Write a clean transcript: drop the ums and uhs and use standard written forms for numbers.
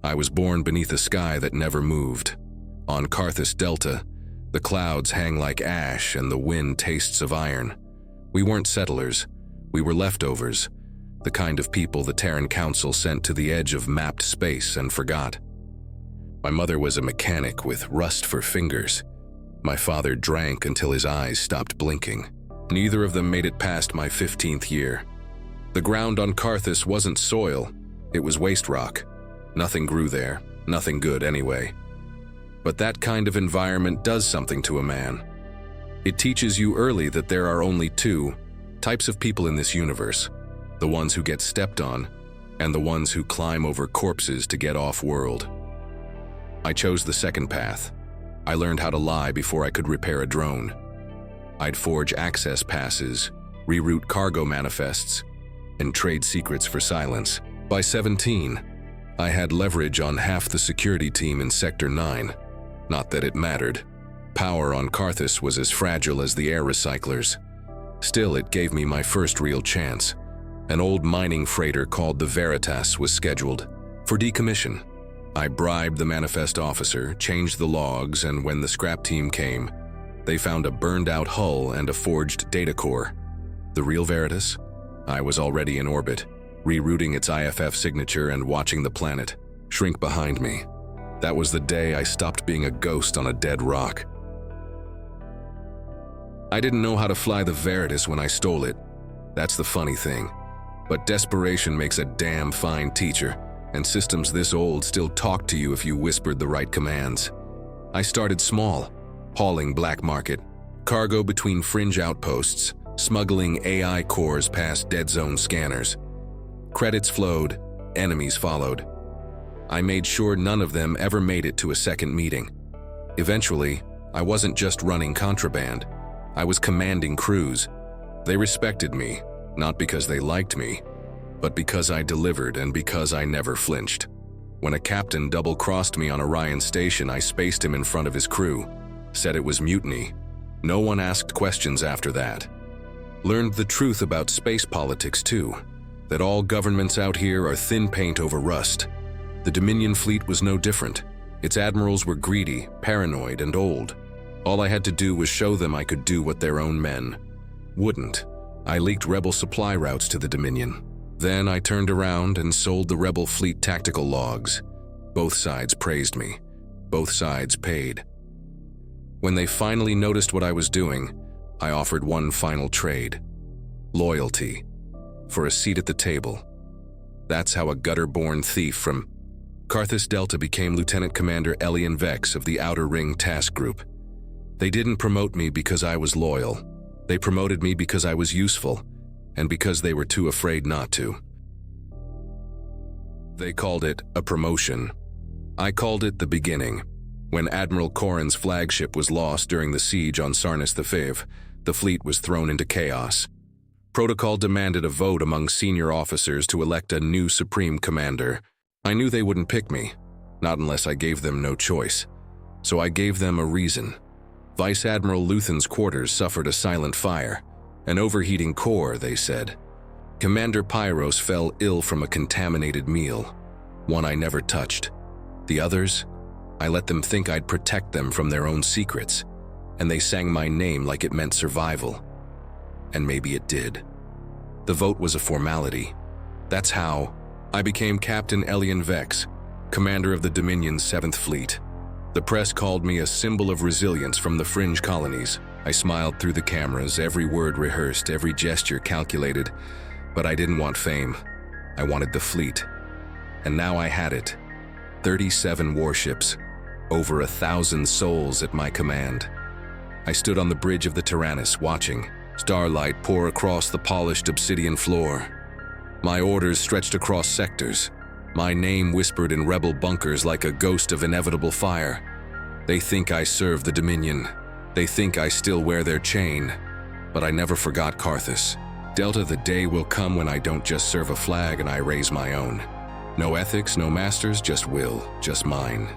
I was born beneath a sky that never moved. On Carthus Delta, the clouds hang like ash and the wind tastes of iron. We weren't settlers, we were leftovers, the kind of people the Terran Council sent to the edge of mapped space and forgot. My mother was a mechanic with rust for fingers. My father drank until his eyes stopped blinking. Neither of them made it past my 15th year. The ground on Carthus wasn't soil, it was waste rock. Nothing grew there, nothing good anyway. But that kind of environment does something to a man. It teaches you early that there are only two types of people in this universe: the ones who get stepped on, and the ones who climb over corpses to get off-world. I chose the second path. I learned how to lie before I could repair a drone. I'd forge access passes, reroute cargo manifests, and trade secrets for silence. By 17, I had leverage on half the security team in Sector 9. Not that it mattered. Power on Carthus was as fragile as the air recyclers. Still, it gave me my first real chance. An old mining freighter called the Veritas was scheduled for decommission. I bribed the manifest officer, changed the logs, and when the scrap team came, they found a burned-out hull and a forged data core. The real Veritas? I was already in orbit, rerouting its IFF signature and watching the planet shrink behind me. That was the day I stopped being a ghost on a dead rock. I didn't know how to fly the Veritas when I stole it. That's the funny thing. But desperation makes a damn fine teacher, and systems this old still talk to you if you whispered the right commands. I started small, hauling black market, cargo between fringe outposts, smuggling AI cores past dead zone scanners. Credits flowed, enemies followed. I made sure none of them ever made it to a second meeting. Eventually, I wasn't just running contraband, I was commanding crews. They respected me, not because they liked me, but because I delivered and because I never flinched. When a captain double-crossed me on Orion Station, I spaced him in front of his crew, said it was mutiny. No one asked questions after that. Learned the truth about space politics too, that all governments out here are thin paint over rust. The Dominion fleet was no different. Its admirals were greedy, paranoid, and old. All I had to do was show them I could do what their own men wouldn't. I leaked rebel supply routes to the Dominion. Then I turned around and sold the rebel fleet tactical logs. Both sides praised me. Both sides paid. When they finally noticed what I was doing, I offered one final trade: loyalty, for a seat at the table. That's how a gutter-born thief from Carthus Delta became Lieutenant Commander Elian Vex of the Outer Ring Task Group. They didn't promote me because I was loyal. They promoted me because I was useful, and because they were too afraid not to. They called it a promotion. I called it the beginning. When Admiral Corrin's flagship was lost during the siege on Sarnis V, the fleet was thrown into chaos. Protocol demanded a vote among senior officers to elect a new Supreme Commander. I knew they wouldn't pick me, not unless I gave them no choice. So I gave them a reason. Vice Admiral Luthen's quarters suffered a silent fire. An overheating core, they said. Commander Pyros fell ill from a contaminated meal, one I never touched. The others, I let them think I'd protect them from their own secrets, and they sang my name like it meant survival. And maybe it did. The vote was a formality. That's how I became Captain Elian Vex, commander of the Dominion's 7th Fleet. The press called me a symbol of resilience from the fringe colonies. I smiled through the cameras, every word rehearsed, every gesture calculated. But I didn't want fame. I wanted the fleet. And now I had it. 37 warships, over 1,000 souls at my command. I stood on the bridge of the Tyrannus, watching starlight pour across the polished obsidian floor. My orders stretched across sectors. My name whispered in rebel bunkers like a ghost of inevitable fire. They think I serve the Dominion. They think I still wear their chain. But I never forgot Carthus. Delta, the day will come when I don't just serve a flag and I raise my own. No ethics, no masters, just will, just mine.